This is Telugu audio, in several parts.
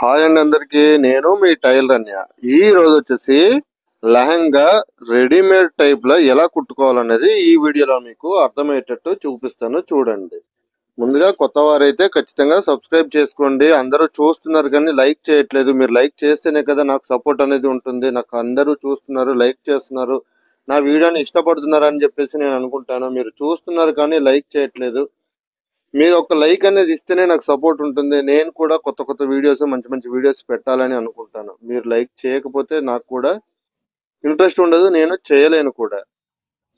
హాయ్ అండి అందరికి. నేను మీ టైలర్ రన్య. ఈ రోజు వచ్చేసి లెహంగా రెడీమేడ్ టైప్ లో ఎలా కుట్టుకోవాలనేది ఈ వీడియోలో మీకు అర్థమయ్యేటట్టు చూపిస్తాను, చూడండి. ముందుగా కొత్త వారైతే ఖచ్చితంగా సబ్స్క్రైబ్ చేసుకోండి. అందరూ చూస్తున్నారు కానీ లైక్ చేయట్లేదు. మీరు లైక్ చేస్తేనే కదా నాకు సపోర్ట్ అనేది ఉంటుంది. నాకు అందరూ చూస్తున్నారు, లైక్ చేస్తున్నారు, నా వీడియోని ఇష్టపడుతున్నారు అని చెప్పేసి నేను అనుకుంటాను. మీరు చూస్తున్నారు కానీ లైక్ చేయట్లేదు. మీరు ఒక లైక్ అనేది ఇస్తేనే నాకు సపోర్ట్ ఉంటుంది. నేను కూడా కొత్త కొత్త వీడియోస్, మంచి మంచి వీడియోస్ పెట్టాలని అనుకుంటాను. మీరు లైక్ చేయకపోతే నాకు కూడా ఇంట్రెస్ట్ ఉండదు, నేను చేయలేను కూడా.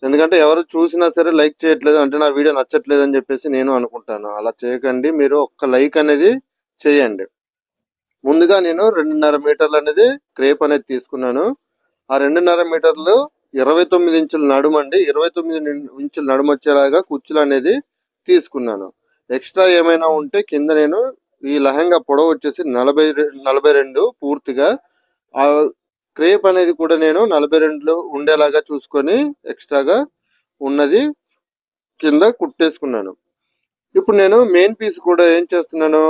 ఎందుకంటే ఎవరు చూసినా సరే లైక్ చేయట్లేదు అంటే నా వీడియో నచ్చట్లేదు అని చెప్పేసి నేను అనుకుంటాను. అలా చేయకండి, మీరు ఒక్క లైక్ అనేది చేయండి. ముందుగా నేను 2.5 మీటర్లు అనేది క్రేప్ అనేది తీసుకున్నాను. ఆ 2.5 మీటర్లు 29 ఇంచుల నడుము అండి. 29 ఇంచుల నడుము వచ్చేలాగా కుచ్చులు అనేది తీసుకున్నాను. ఎక్స్ట్రా ఏమైనా ఉంటే కింద నేను ఈ లెహంగా పొడవు వచ్చేసి 42 పూర్తిగా. ఆ క్రేప్ అనేది కూడా నేను 42 ఉండేలాగా చూసుకొని ఎక్స్ట్రాగా ఉన్నది కింద కుట్టేసుకున్నాను. ఇప్పుడు నేను మెయిన్ పీస్ కూడా ఏం చేస్తున్నాను,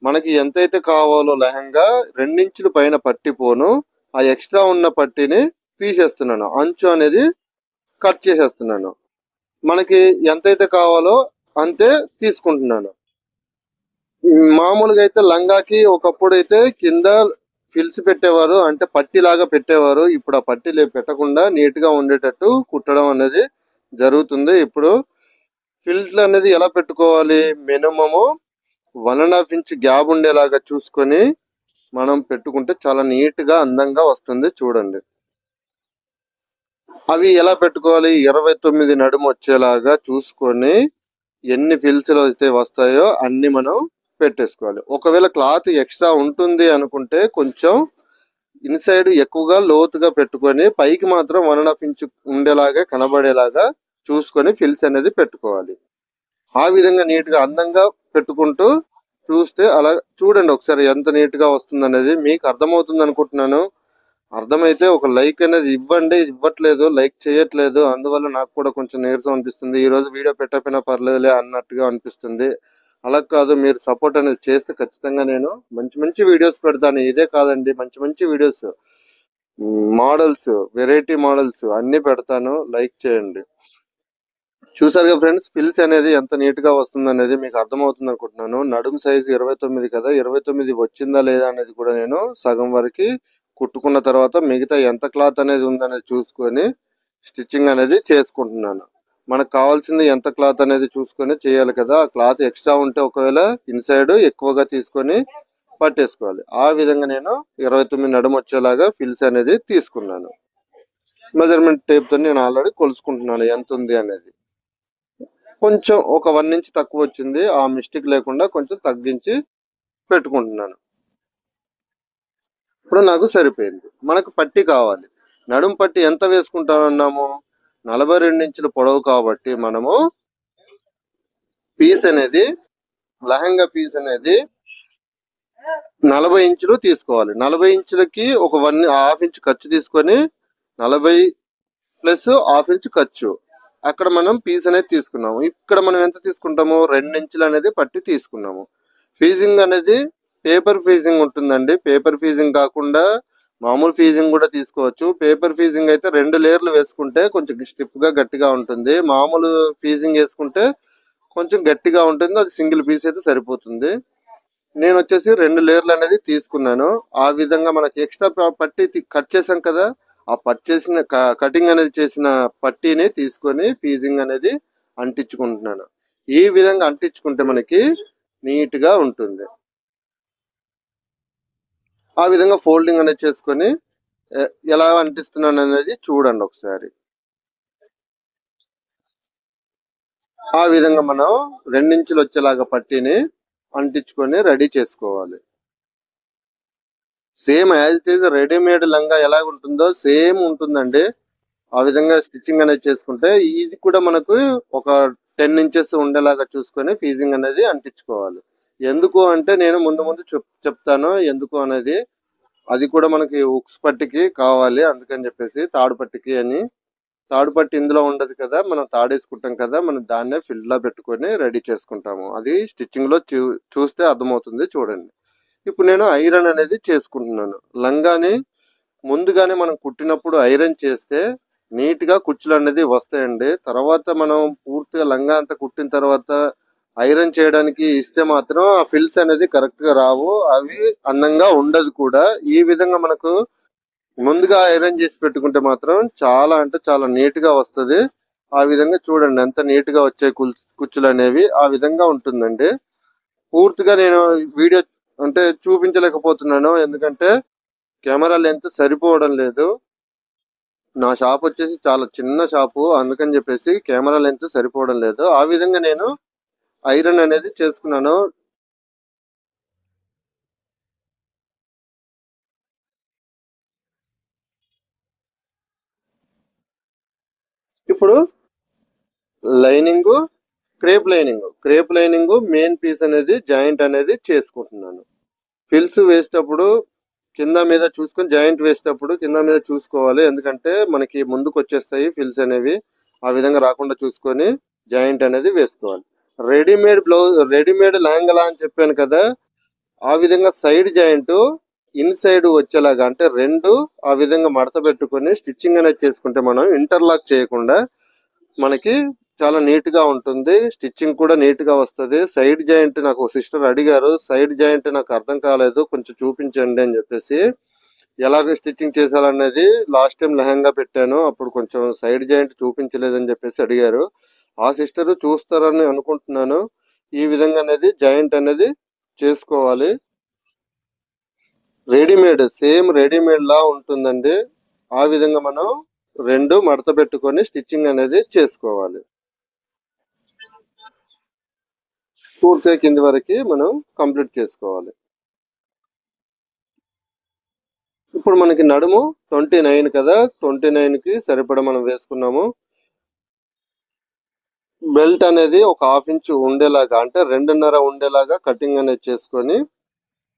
మనకి ఎంతైతే కావాలో లెహంగా 2 ఇంచుల పైన పట్టిపోను ఆ ఎక్స్ట్రా ఉన్న పట్టిని తీసేస్తున్నాను. అంచు అనేది కట్ చేసేస్తున్నాను. మనకి ఎంతైతే కావాలో అంతే తీసుకుంటున్నాను. మామూలుగా అయితే లంగాకి ఒకప్పుడు అయితే కింద ఫిల్స్ పెట్టేవారు, అంటే పట్టీ లాగా పెట్టేవారు. ఇప్పుడు ఆ పట్టీ పెట్టకుండా నీట్ గా ఉండేటట్టు కుట్టడం అనేది జరుగుతుంది. ఇప్పుడు ఫిల్స్ అనేది ఎలా పెట్టుకోవాలి, మినిమము 1.5 ఇంచ్ గ్యాప్ ఉండేలాగా చూసుకొని మనం పెట్టుకుంటే చాలా నీట్ గా అందంగా వస్తుంది, చూడండి. అవి ఎలా పెట్టుకోవాలి, 29 నడుము వచ్చేలాగా చూసుకొని ఎన్ని ఫిల్స్ అయితే వస్తాయో అన్ని మనం పెట్టేసుకోవాలి. ఒకవేళ క్లాత్ ఎక్స్ట్రా ఉంటుంది అనుకుంటే కొంచెం ఇన్సైడ్ ఎక్కువగా లోతుగా పెట్టుకొని పైకి మాత్రం 1.5 ఇంచ్ ఉండేలాగా కనబడేలాగా చూసుకొని ఫిల్స్ అనేది పెట్టుకోవాలి. ఆ విధంగా నీట్ గా అందంగా పెట్టుకుంటూ చూస్తే అలా చూడండి ఒకసారి ఎంత నీట్ గా వస్తుంది అనేది. మీకు అర్థమవుతుంది అనుకుంటున్నాను. అర్థమైతే ఒక లైక్ అనేది ఇవ్వండి. ఇవ్వట్లేదు, లైక్ చేయట్లేదు. అందువల్ల నాకు కూడా కొంచెం నీరసం అనిపిస్తుంది. ఈ రోజు వీడియో పెట్టకపోయినా పర్లేదులే అన్నట్టుగా అనిపిస్తుంది. అలా కాదు, మీరు సపోర్ట్ అనేది చేస్తే ఖచ్చితంగా నేను మంచి మంచి వీడియోస్ పెడతాను. ఇదే కాదండి, మంచి మంచి వీడియోస్, మోడల్స్, వెరైటీ మోడల్స్ అన్ని పెడతాను. లైక్ చేయండి. చూసారుగా ఫ్రెండ్స్, ఫిల్స్ అనేది ఎంత నీట్ గా వస్తుంది అనేది మీకు అర్థమవుతుంది అనుకుంటున్నాను. నడుము సైజు 29 కదా, 29 వచ్చిందా లేదా అనేది కూడా నేను సగం వరకు కుట్టుకున్న తర్వాత మిగతా ఎంత క్లాత్ అనేది ఉందనేది చూసుకొని స్టిచ్చింగ్ అనేది చేసుకుంటున్నాను. మనకు కావాల్సింది ఎంత క్లాత్ అనేది చూసుకొని చేయాలి కదా. ఆ క్లాత్ ఎక్స్ట్రా ఉంటే ఒకవేళ ఇన్సైడ్ ఎక్కువగా తీసుకొని పట్టేసుకోవాలి. ఆ విధంగా నేను 29 నడుము వచ్చేలాగా ఫిల్స్ అనేది తీసుకున్నాను. మెజర్మెంట్ టేప్ తో నేను ఆల్రెడీ కొలుసుకుంటున్నాను ఎంత ఉంది అనేది. కొంచెం ఒక 1 ఇంచ్ తక్కువ వచ్చింది, ఆ మిస్టేక్ లేకుండా కొంచెం తగ్గించి పెట్టుకుంటున్నాను. ఇప్పుడు నాకు సరిపోయింది. మనకు పట్టి కావాలి. నడుము పట్టి ఎంత వేసుకుంటామన్నాము, 42 ఇంచుల పొడవు కాబట్టి మనము పీస్ అనేది, లెహంగా పీస్ అనేది 40 ఇంచులు తీసుకోవాలి. 40 ఇంచులకి ఒక 1.5 ఇంచ్ ఖర్చు తీసుకొని 40 ప్లస్ 1/2 ఇంచ్ ఖర్చు అక్కడ మనం పీస్ అనేది తీసుకున్నాము. ఇక్కడ మనం ఎంత తీసుకుంటాము, 2 ఇంచులు అనేది పట్టి తీసుకున్నాము. ఫీజింగ్ అనేది పేపర్ ఫీజింగ్ ఉంటుందండి. పేపర్ ఫీజింగ్ కాకుండా మామూలు ఫీజింగ్ కూడా తీసుకోవచ్చు. పేపర్ ఫీజింగ్ అయితే 2 లేయర్లు వేసుకుంటే కొంచెం స్టిఫ్ గా గట్టిగా ఉంటుంది. మామూలు ఫీజింగ్ వేసుకుంటే కొంచెం గట్టిగా ఉంటుంది. అది సింగిల్ పీస్ అయితే సరిపోతుంది. నేను వచ్చేసి 2 లేయర్లు అనేది తీసుకున్నాను. ఆ విధంగా మనకి ఎక్స్ట్రా పట్టి కట్ చేసాం కదా, ఆ చేసిన కటింగ్ అనేది చేసిన పట్టీని తీసుకొని ఫీజింగ్ అనేది అంటించుకుంటున్నాను. ఈ విధంగా అంటించుకుంటే మనకి నీట్ గా ఉంటుంది. ఆ విధంగా ఫోల్డింగ్ అనేది చేసుకొని ఎలా అంటిస్తున్నాను అనేది చూడండి ఒకసారి. ఆ విధంగా మనం 2 ఇంచులు వచ్చేలాగా పట్టీని అంటించుకొని రెడీ చేసుకోవాలి. Same as it is readymade లంగా ఎలా ఉంటుందో సేమ్ ఉంటుందండి. ఆ విధంగా స్టిచ్చింగ్ అనేది చేసుకుంటే ఇది కూడా మనకు ఒక 10 ఇంచెస్ ఉండేలాగా చూసుకొని ఫీజింగ్ అనేది అంటించుకోవాలి. ఎందుకు అంటే నేను ముందు ముందు చెప్తాను ఎందుకు అనేది. అది కూడా మనకి ఉక్స్ పట్టికి కావాలి, అందుకని చెప్పేసి తాడు పట్టికి అని. తాడు పట్టి ఇందులో ఉండదు కదా, మనం తాడేసుకుంటాం కదా, మనం దాన్నే ఫిల్ లా పెట్టుకొని రెడీ చేసుకుంటాము. అది స్టిచ్చింగ్ లో చూస్తే అర్థమవుతుంది, చూడండి. ఇప్పుడు నేను ఐరన్ అనేది చేసుకుంటున్నాను. లంగాని ముందుగానే మనం కుట్టినప్పుడు ఐరన్ చేస్తే నీట్ గా కుచ్చులు అనేది వస్తాయండి. తర్వాత మనం పూర్తిగా లంగా అంతా కుట్టిన తర్వాత ఐరన్ చేయడానికి ఇస్తే మాత్రం ఆ ఫిల్స్ అనేది కరెక్ట్ గా రావు. అవి అందంగా ఉండదు కూడా. ఈ విధంగా మనకు ముందుగా ఐరన్ చేసి పెట్టుకుంటే మాత్రం చాలా అంటే చాలా నీట్ గా వస్తుంది. ఆ విధంగా చూడండి ఎంత నీట్ గా వచ్చే కుచ్చులు అనేవి ఆ విధంగా ఉంటుందండి. పూర్తిగా నేను వీడియో అంటే చూపించలేకపోతున్నాను, ఎందుకంటే కెమెరా లెంత్ సరిపోవడం లేదు. నా షాప్ వచ్చేసి చాలా చిన్న షాపు, అందుకని చెప్పేసి కెమెరా లెంత్ సరిపోవడం లేదు. ఆ విధంగా నేను ఐరన్ అనేది చేసుకున్నాను. ఇప్పుడు lining, crepe lining main piece అనేది జాయింట్ అనేది చేసుకుంటున్నాను. ఫిల్స్ వేసేటప్పుడు కింద మీద చూసుకొని, జాయింట్ వేసేటప్పుడు కింద మీద చూసుకోవాలి, ఎందుకంటే మనకి ముందుకు వచ్చేస్తాయి ఫిల్స్ అనేవి. ఆ విధంగా రాకుండా చూసుకొని జాయింట్ అనేది వేసుకోవాలి. రెడీమేడ్ లెహంగా అని చెప్పాను కదా, ఆ విధంగా సైడ్ జాయింట్ ఇన్సైడ్ వచ్చేలాగా అంటే రెండు ఆ విధంగా మడత పెట్టుకొని స్టిచ్చింగ్ అనేది చేసుకుంటే మనం ఇంటర్లాక్ చేయకుండా మనకి చాలా నీట్ గా ఉంటుంది. స్టిచ్చింగ్ కూడా నీట్ గా వస్తుంది. సైడ్ జాయింట్ నాకు సిస్టర్ అడిగారు, సైడ్ జాయింట్ నాకు అర్థం కాలేదు, కొంచెం చూపించండి అని చెప్పేసి. ఎలాగ స్టిచ్చింగ్ చేసాలనేది లాస్ట్ టైం లెహంగా పెట్టాను, అప్పుడు కొంచెం సైడ్ జాయింట్ చూపించలేదని చెప్పేసి అడిగారు. ఆ సిస్టర్ చూస్తారని అనుకుంటున్నాను. ఈ విధంగా అనేది జాయింట్ అనేది చేసుకోవాలి. సేమ్ రెడీమేడ్ లా ఉంటుందండి. ఆ విధంగా మనం రెండు మడత పెట్టుకొని స్టిచ్చింగ్ అనేది చేసుకోవాలి. పూర్తిగా కింది వరకు మనం కంప్లీట్ చేసుకోవాలి. ఇప్పుడు మనకి నడుము 29 కదా, 29 కి సరిపడా మనం వేసుకున్నాము. బెల్ట్ అనేది ఒక హాఫ్ ఇంచ్ ఉండేలాగా అంటే 2.5 ఉండేలాగా కటింగ్ అనేది చేసుకొని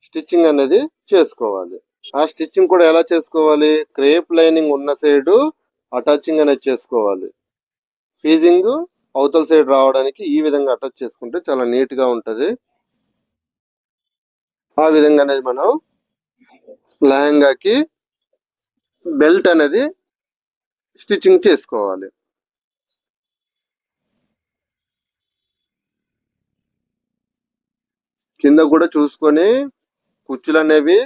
స్టిచ్చింగ్ అనేది చేసుకోవాలి. ఆ స్టిచ్చింగ్ కూడా ఎలా చేసుకోవాలి, క్రేప్ లైనింగ్ ఉన్న సైడ్ అటాచింగ్ అనేది చేసుకోవాలి. ఫీజింగ్ అవతల సైడ్ రావడానికి ఈ విధంగా అటాచ్ చేసుకుంటే చాలా నీట్ గా ఉంటది. ఆ విధంగా అనేది మనం లెహంగాకి బెల్ట్ అనేది స్టిచ్చింగ్ చేసుకోవాలి. కింద కూడా చూసుకొని కుచ్చులు అనేవి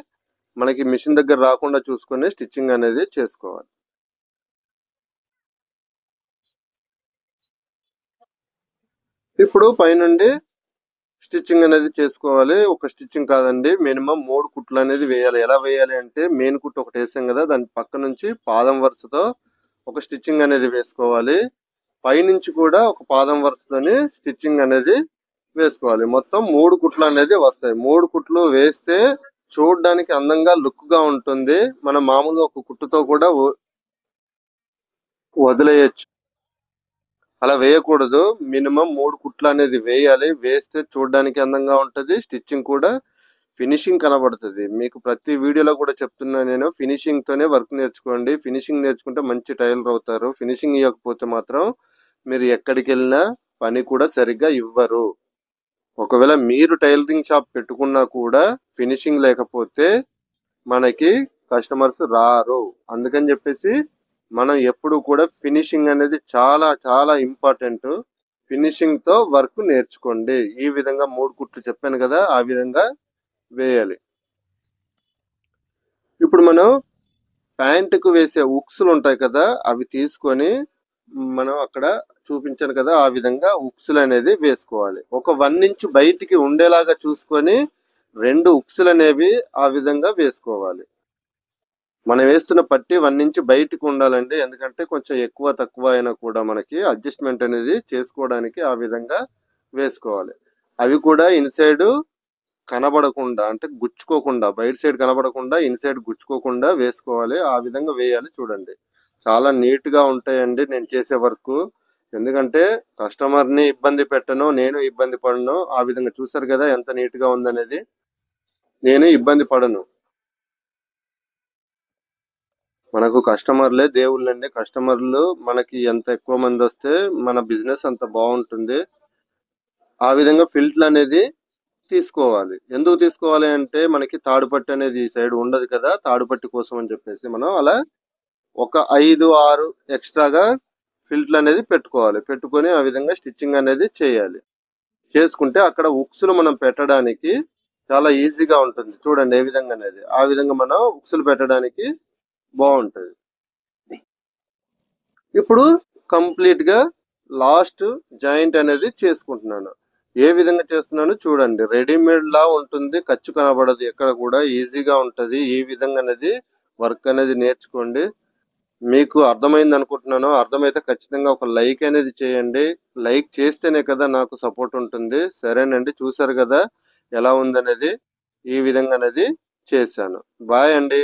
మనకి మిషన్ దగ్గర రాకుండా చూసుకొని స్టిచ్చింగ్ అనేది చేసుకోవాలి. ఇప్పుడు పైనుండి స్టిచ్చింగ్ అనేది చేసుకోవాలి. ఒక స్టిచ్చింగ్ కాదండి, మినిమం 3 కుట్లు అనేది వేయాలి. ఎలా వేయాలి అంటే మెయిన్ కుట్టు ఒకటి వేసాం కదా, దాని పక్క నుంచి పాదం వరుసతో ఒక స్టిచ్చింగ్ అనేది వేసుకోవాలి. పైనుంచి కూడా ఒక పాదం వరుసతోని స్టిచ్చింగ్ అనేది వేసుకోవాలి. మొత్తం 3 కుట్లు అనేది వస్తాయి. 3 కుట్లు వేస్తే చూడడానికి అందంగా లుక్ గా ఉంటుంది. మనం మామూలుగా ఒక కుట్టుతో కూడా వదిలేయచ్చు. అలా వేయకూడదు. మినిమం 3 కుట్లు అనేది వేయాలి. వేస్తే చూడడానికి అందంగా ఉంటది. స్టిచ్చింగ్ కూడా ఫినిషింగ్ కనబడుతుంది. మీకు ప్రతి వీడియోలో కూడా చెప్తున్నా నేను, ఫినిషింగ్ తోనే వర్క్ నేర్చుకోండి. ఫినిషింగ్ నేర్చుకుంటే మంచి టైలర్ అవుతారు. ఫినిషింగ్ ఇవ్వకపోతే మాత్రం మీరు ఎక్కడికి వెళ్ళినా పని కూడా సరిగ్గా ఇవ్వరు. ఒకవేళ మీరు టైలరింగ్ షాప్ పెట్టుకున్నా కూడా ఫినిషింగ్ లేకపోతే మనకి కస్టమర్స్ రారు. అందుకని చెప్పేసి మనం ఎప్పుడు కూడా ఫినిషింగ్ అనేది చాలా చాలా ఇంపార్టెంట్. ఫినిషింగ్ తో వర్క్ నేర్చుకోండి. ఈ విధంగా 3 కుట్లు చెప్పాను కదా, ఆ విధంగా వేయాలి. ఇప్పుడు మనం ప్యాంట్ కు వేసే ఉక్సులు ఉంటాయి కదా, అవి తీసుకొని మనం అక్కడ చూపించాను కదా, ఆ విధంగా ఉక్సులు అనేది వేసుకోవాలి. ఒక 1 ఇంచ్ బయటికి ఉండేలాగా చూసుకొని 2 ఉక్సులు అనేవి ఆ విధంగా వేసుకోవాలి. మనం వేస్తున్న పట్టి 1 ఇంచ్ బయటికి ఉండాలండి, ఎందుకంటే కొంచెం ఎక్కువ తక్కువ అయినా కూడా మనకి అడ్జస్ట్మెంట్ అనేది చేసుకోవడానికి ఆ విధంగా వేసుకోవాలి. అవి కూడా ఇన్సైడ్ కనబడకుండా అంటే గుచ్చుకోకుండా, బయట సైడ్ కనబడకుండా ఇన్సైడ్ గుచ్చుకోకుండా వేసుకోవాలి. ఆ విధంగా వేయాలి. చూడండి చాలా నీట్ గా ఉంటాయండి నేను చేసే వర్క్. ఎందుకంటే కస్టమర్ ని ఇబ్బంది పెట్టను, నేను ఇబ్బంది పడను. ఆ విధంగా చూసారు కదా ఎంత నీట్ గా ఉందనేది. నేను ఇబ్బంది పడను. మనకు కస్టమర్లే దేవుళ్ళండి. కస్టమర్లు మనకి ఎంత ఎక్కువ మంది వస్తే మన బిజినెస్ అంత బాగుంటుంది. ఆ విధంగా ఫిల్ట్లు అనేది తీసుకోవాలి. ఎందుకు తీసుకోవాలి అంటే మనకి తాడుపట్టి అనేది ఈ సైడ్ ఉండదు కదా, తాడుపట్టి కోసం అని చెప్పేసి మనం అలా ఒక 5-6 ఎక్స్ట్రాగా ఫిల్ట్లు అనేది పెట్టుకోవాలి. పెట్టుకొని ఆ విధంగా స్టిచ్చింగ్ అనేది చేయాలి. చేసుకుంటే అక్కడ ఉక్సులు మనం పెట్టడానికి చాలా ఈజీగా ఉంటుంది. చూడండి ఏ విధంగా అనేది, ఆ విధంగా మనం ఉక్సులు పెట్టడానికి బాగుంటుంది. ఇప్పుడు కంప్లీట్ గా లాస్ట్ జాయింట్ అనేది చేసుకుంటున్నాను. ఏ విధంగా చేస్తున్నాను చూడండి. రెడీమేడ్ లా ఉంటుంది, ఖర్చు కనబడదు ఎక్కడ కూడా, ఈజీగా ఉంటది. ఈ విధంగా అనేది వర్క్ అనేది నేర్చుకోండి. మీకు అర్థమైంది అనుకుంటున్నాను. అర్థమైతే ఖచ్చితంగా ఒక లైక్ అనేది చేయండి. లైక్ చేస్తేనే కదా నాకు సపోర్ట్ ఉంటుంది. సరేనండి, చూసారు కదా ఎలా ఉందనేది. ఈ విధంగా అనేది చేశాను. బాయ్ అండి.